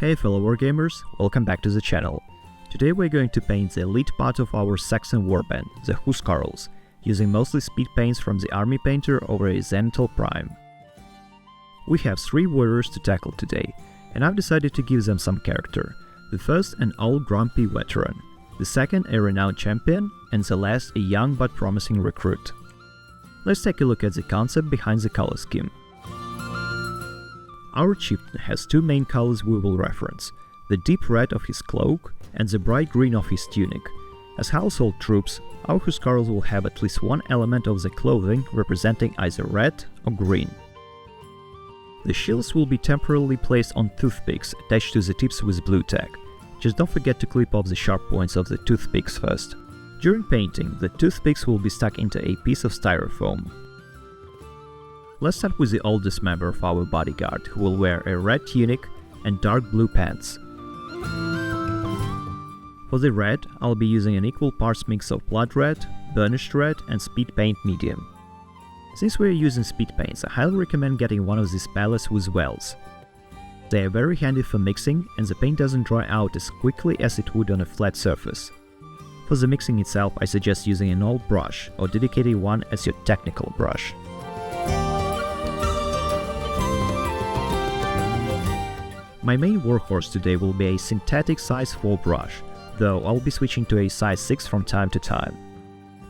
Hey fellow wargamers, welcome back to the channel. Today we're going to paint the elite part of our Saxon Warband, the Huscarls, using mostly speed paints from the Army Painter over a Zenithal Prime. We have 3 warriors to tackle today, and I've decided to give them some character. The first an old grumpy veteran, the second a renowned champion, and the last a young but promising recruit. Let's take a look at the concept behind the color scheme. Our chieftain has 2 main colors we will reference, the deep red of his cloak and the bright green of his tunic. As household troops, our Huscarls will have at least one element of the clothing representing either red or green. The shields will be temporarily placed on toothpicks attached to the tips with blue tack. Just don't forget to clip off the sharp points of the toothpicks first. During painting, the toothpicks will be stuck into a piece of styrofoam. Let's start with the oldest member of our bodyguard, who will wear a red tunic and dark blue pants. For the red, I'll be using an equal parts mix of blood red, burnished red and speed paint medium. Since we're using speed paints, I highly recommend getting one of these palettes with wells. They are very handy for mixing, and the paint doesn't dry out as quickly as it would on a flat surface. For the mixing itself, I suggest using an old brush or dedicated one as your technical brush. My main workhorse today will be a synthetic size 4 brush, though I'll be switching to a size 6 from time to time.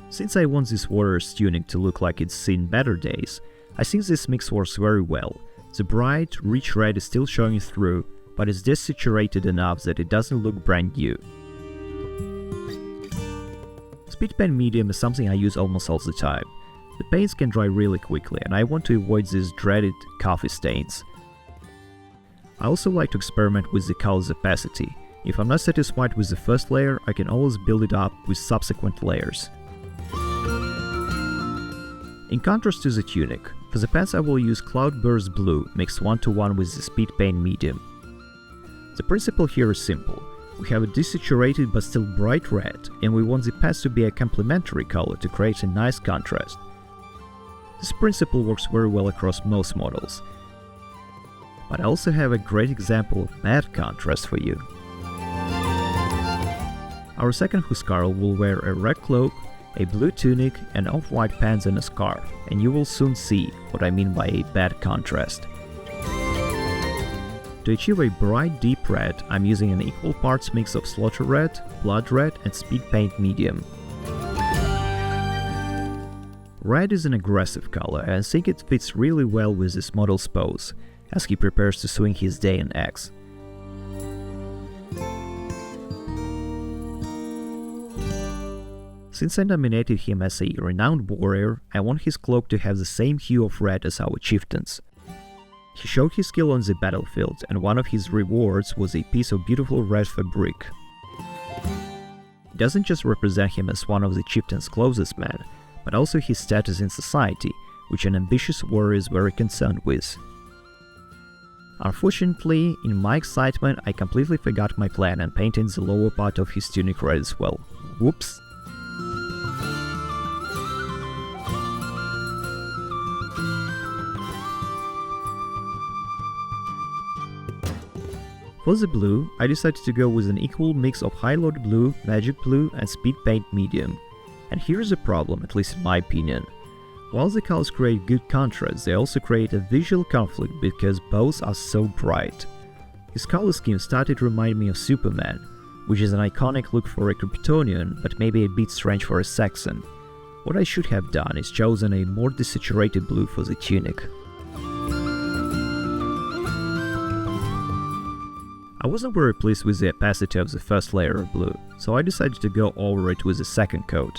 Since I want this warrior's tunic to look like it's seen better days, I think this mix works very well. The bright, rich red is still showing through, but it's desaturated enough that it doesn't look brand new. Speed paint medium is something I use almost all the time. The paints can dry really quickly, and I want to avoid these dreaded coffee stains. I also like to experiment with the color's opacity. If I'm not satisfied with the first layer, I can always build it up with subsequent layers. In contrast to the tunic, for the pants I will use Cloudburst Blue mixed 1:1 with the speed paint medium. The principle here is simple. We have a desaturated but still bright red, and we want the pants to be a complementary color to create a nice contrast. This principle works very well across most models. But I also have a great example of bad contrast for you. Our second Huscarl will wear a red cloak, a blue tunic and off-white pants and a scarf, and you will soon see what I mean by a bad contrast. To achieve a bright deep red, I'm using an equal parts mix of slaughter red, blood red and speed paint medium. Red is an aggressive color, and I think it fits really well with this model's pose, as he prepares to swing his day and axe. Since I nominated him as a renowned warrior, I want his cloak to have the same hue of red as our chieftains. He showed his skill on the battlefield, and one of his rewards was a piece of beautiful red fabric. It doesn't just represent him as one of the chieftain's closest men, but also his status in society, which an ambitious warrior is very concerned with. Unfortunately, in my excitement, I completely forgot my plan and painted the lower part of his tunic red as well. Whoops! For the blue, I decided to go with an equal mix of Highload Blue, Magic Blue and Speed Paint Medium. And here's the problem, at least in my opinion. While the colors create good contrast, they also create a visual conflict because both are so bright. His color scheme started to remind me of Superman, which is an iconic look for a Kryptonian, but maybe a bit strange for a Saxon. What I should have done is chosen a more desaturated blue for the tunic. I wasn't very pleased with the opacity of the first layer of blue, so I decided to go over it with the second coat.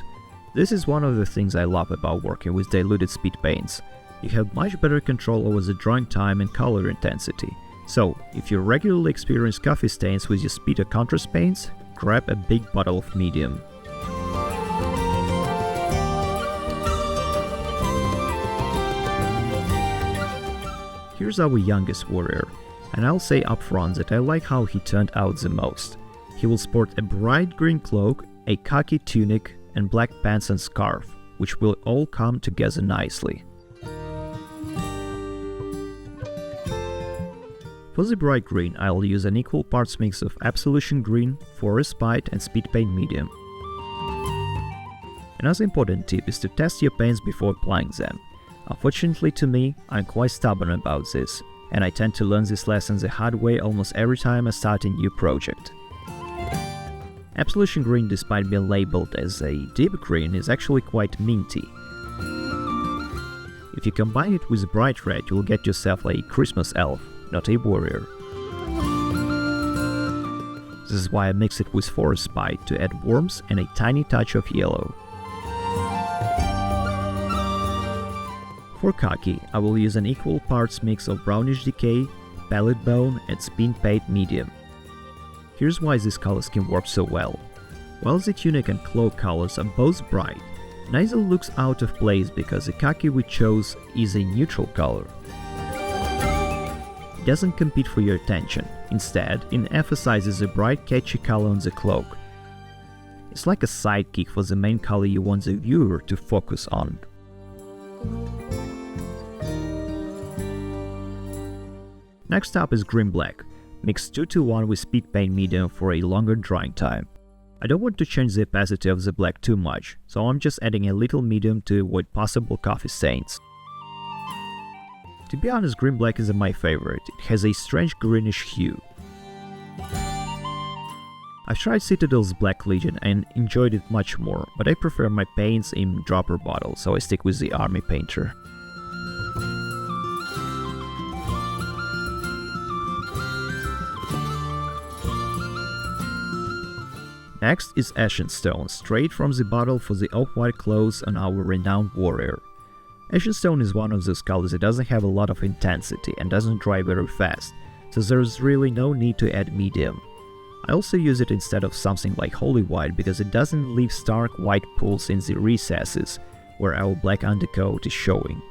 This is one of the things I love about working with diluted speed paints. You have much better control over the drying time and color intensity. So, if you regularly experience coffee stains with your speed or contrast paints, grab a big bottle of medium. Here's our youngest warrior, and I'll say upfront that I like how he turned out the most. He will sport a bright green cloak, a khaki tunic, and black pants and scarf, which will all come together nicely. For the bright green, I'll use an equal parts mix of Absolution Green, Forest Bite and Speedpaint Medium. Another important tip is to test your paints before applying them. Unfortunately to me, I'm quite stubborn about this, and I tend to learn this lesson the hard way almost every time I start a new project. Absolution Green, despite being labeled as a deep green, is actually quite minty. If you combine it with bright red, you'll get yourself a Christmas elf, not a warrior. This is why I mix it with Forest Bite to add warmth and a tiny touch of yellow. For khaki, I will use an equal parts mix of Brownish Decay, Palette Bone and Speedpaint Medium. Here's why this color scheme works so well. While the tunic and cloak colors are both bright, neither looks out of place because the khaki we chose is a neutral color. It doesn't compete for your attention, instead it emphasizes the bright catchy color on the cloak. It's like a sidekick for the main color you want the viewer to focus on. Next up is Green Black. Mix 2:1 with Speedpaint Medium for a longer drying time. I don't want to change the opacity of the black too much, so I'm just adding a little medium to avoid possible coffee stains. To be honest, Green Black isn't my favorite, it has a strange greenish hue. I've tried Citadel's Black Legion and enjoyed it much more, but I prefer my paints in dropper bottles, so I stick with the Army Painter. Next is Ashen Stone, straight from the bottle for the off-white clothes on our renowned warrior. Ashen Stone is one of those colors that doesn't have a lot of intensity and doesn't dry very fast, so there's really no need to add medium. I also use it instead of something like Holy White because it doesn't leave stark white pools in the recesses where our black undercoat is showing.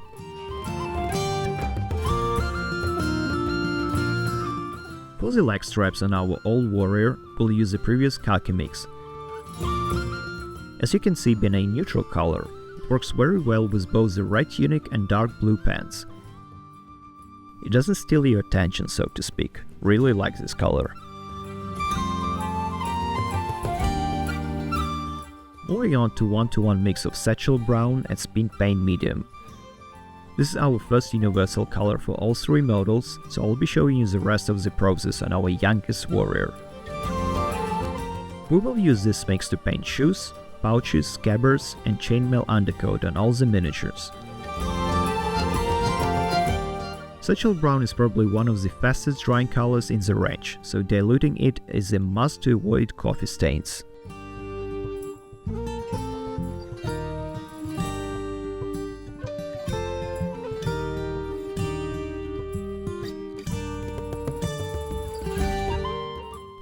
For the leg straps on our old warrior, we'll use the previous khaki mix. As you can see, being a neutral color, it works very well with both the red tunic and dark blue pants. It doesn't steal your attention, so to speak. Really like this color. Moving on to 1:1 mix of Satchel Brown and Speedpaint Medium. This is our first universal color for all three models, so I'll be showing you the rest of the process on our youngest warrior. We will use this mix to paint shoes, pouches, scabbards and chainmail undercoat on all the miniatures. Satchel Brown is probably one of the fastest drying colors in the range, so diluting it is a must to avoid coffee stains.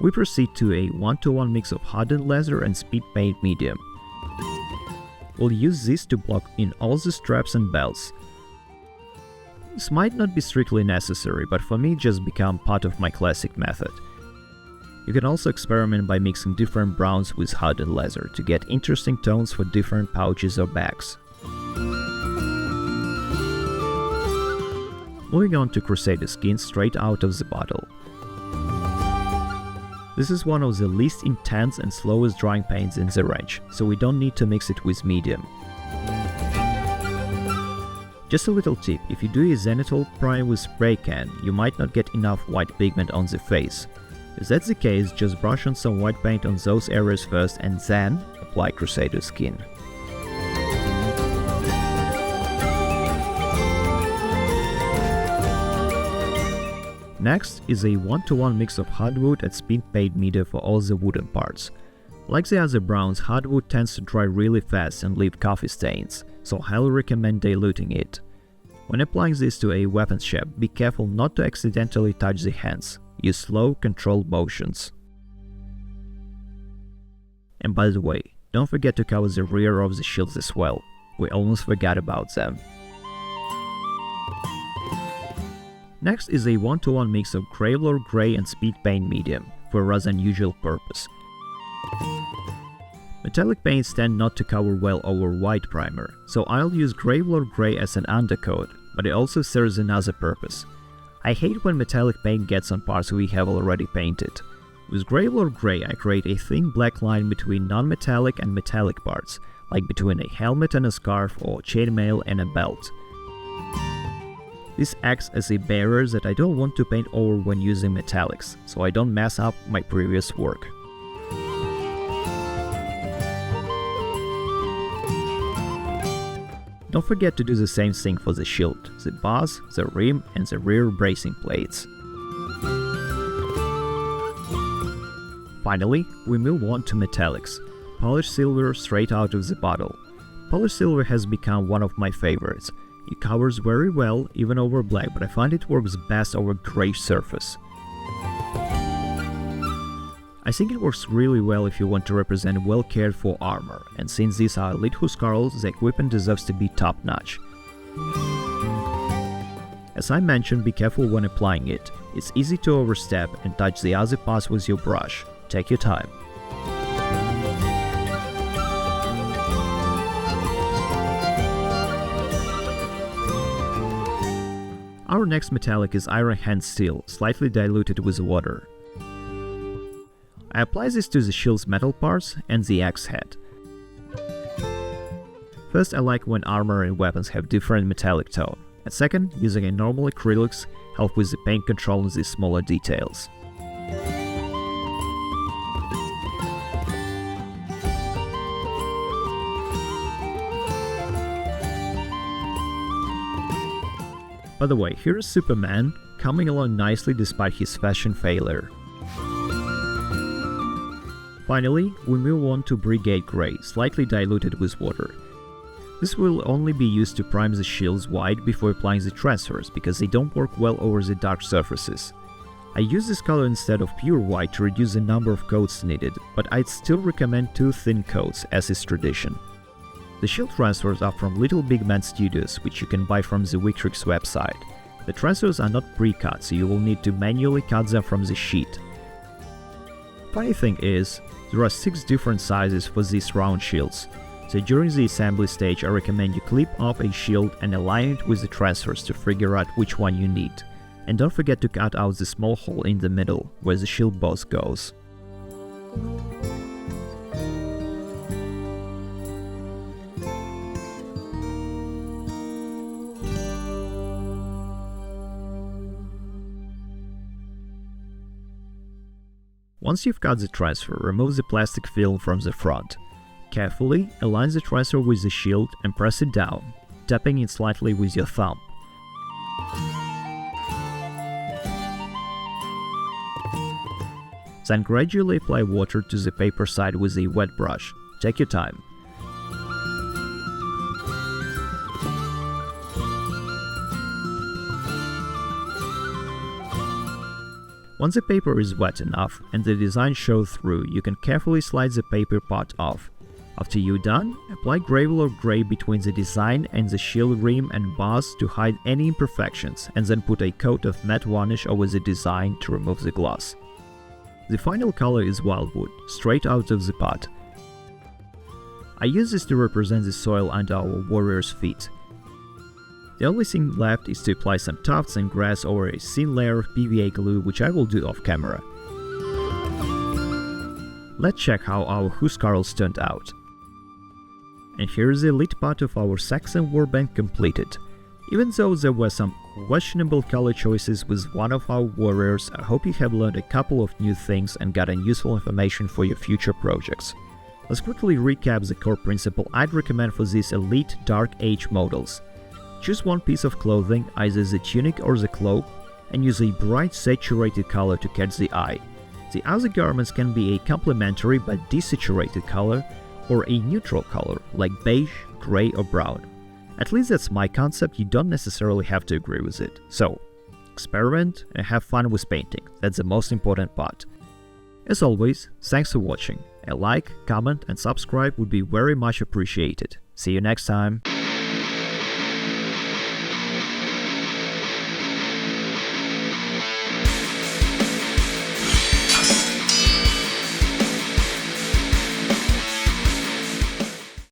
We proceed to a 1:1 mix of hardened leather and Speedpaint Medium. We'll use this to block in all the straps and belts. This might not be strictly necessary, but for me it just became part of my classic method. You can also experiment by mixing different browns with hardened leather to get interesting tones for different pouches or bags. Moving on to Crusader Skin straight out of the bottle. This is one of the least intense and slowest drying paints in the range, so we don't need to mix it with medium. Just a little tip, if you do a Zenithal prime with spray can, you might not get enough white pigment on the face. If that's the case, just brush on some white paint on those areas first and then apply Crusader Skin. Next is a 1:1 mix of hardwood and Speedpaint Medium for all the wooden parts. Like the other browns, hardwood tends to dry really fast and leave coffee stains, so I highly recommend diluting it. When applying this to a weapons shape, be careful not to accidentally touch the hands. Use slow, controlled motions. And by the way, don't forget to cover the rear of the shields as well. We almost forgot about them. Next is a 1:1 mix of Gravelord Grey and Speedpaint Medium for a rather unusual purpose. Metallic paints tend not to cover well over white primer, so I'll use Gravelord Grey as an undercoat, but it also serves another purpose. I hate when metallic paint gets on parts we have already painted. With gravel or grey, I create a thin black line between non-metallic and metallic parts, like between a helmet and a scarf or chainmail and a belt. This acts as a barrier that I don't want to paint over when using metallics, so I don't mess up my previous work. Don't forget to do the same thing for the shield, the bars, the rim and the rear bracing plates. Finally, we move on to metallics. Polished silver straight out of the bottle. Polished silver has become one of my favorites. It covers very well even over black, but I find it works best over grey surface. I think it works really well if you want to represent well cared for armor, and since these are elite Huscarls, the equipment deserves to be top notch. As I mentioned, be careful when applying it. It's easy to overstep and touch the other parts with your brush. Take your time. Our next metallic is iron hand steel, slightly diluted with water. I apply this to the shield's metal parts and the axe head. First, I like when armor and weapons have different metallic tone, and second, using a normal acrylics help with the paint control in these smaller details. By the way, here is Superman, coming along nicely despite his fashion failure. Finally, we move on to Brigade Grey, slightly diluted with water. This will only be used to prime the shields white before applying the transfers, because they don't work well over the dark surfaces. I use this color instead of pure white to reduce the number of coats needed, but I'd still recommend 2 thin coats as is tradition. The shield transfers are from Little Big Man Studios, which you can buy from the Victrix website. The transfers are not pre-cut, so you will need to manually cut them from the sheet. Funny thing is, there are 6 different sizes for these round shields, so during the assembly stage I recommend you clip off a shield and align it with the transfers to figure out which one you need. And don't forget to cut out the small hole in the middle, where the shield boss goes. Once you've cut the transfer, remove the plastic film from the front. Carefully align the transfer with the shield and press it down, tapping it slightly with your thumb. Then gradually apply water to the paper side with a wet brush. Take your time. Once the paper is wet enough and the design shows through, you can carefully slide the paper part off. After you're done, apply gravel or grey between the design and the shield rim and bars to hide any imperfections, and then put a coat of matte varnish over the design to remove the gloss. The final color is wildwood, straight out of the pot. I use this to represent the soil under our warriors' feet. The only thing left is to apply some tufts and grass over a thin layer of PVA glue, which I will do off camera. Let's check how our Huscarls turned out. And here is the elite part of our Saxon Warband completed. Even though there were some questionable color choices with one of our warriors, I hope you have learned a couple of new things and gotten useful information for your future projects. Let's quickly recap the core principle I'd recommend for these elite Dark Age models. Choose one piece of clothing, either the tunic or the cloak, and use a bright saturated color to catch the eye. The other garments can be a complementary but desaturated color, or a neutral color like beige, grey or brown. At least that's my concept, you don't necessarily have to agree with it. So, experiment and have fun with painting, that's the most important part. As always, thanks for watching. A like, comment and subscribe would be very much appreciated. See you next time!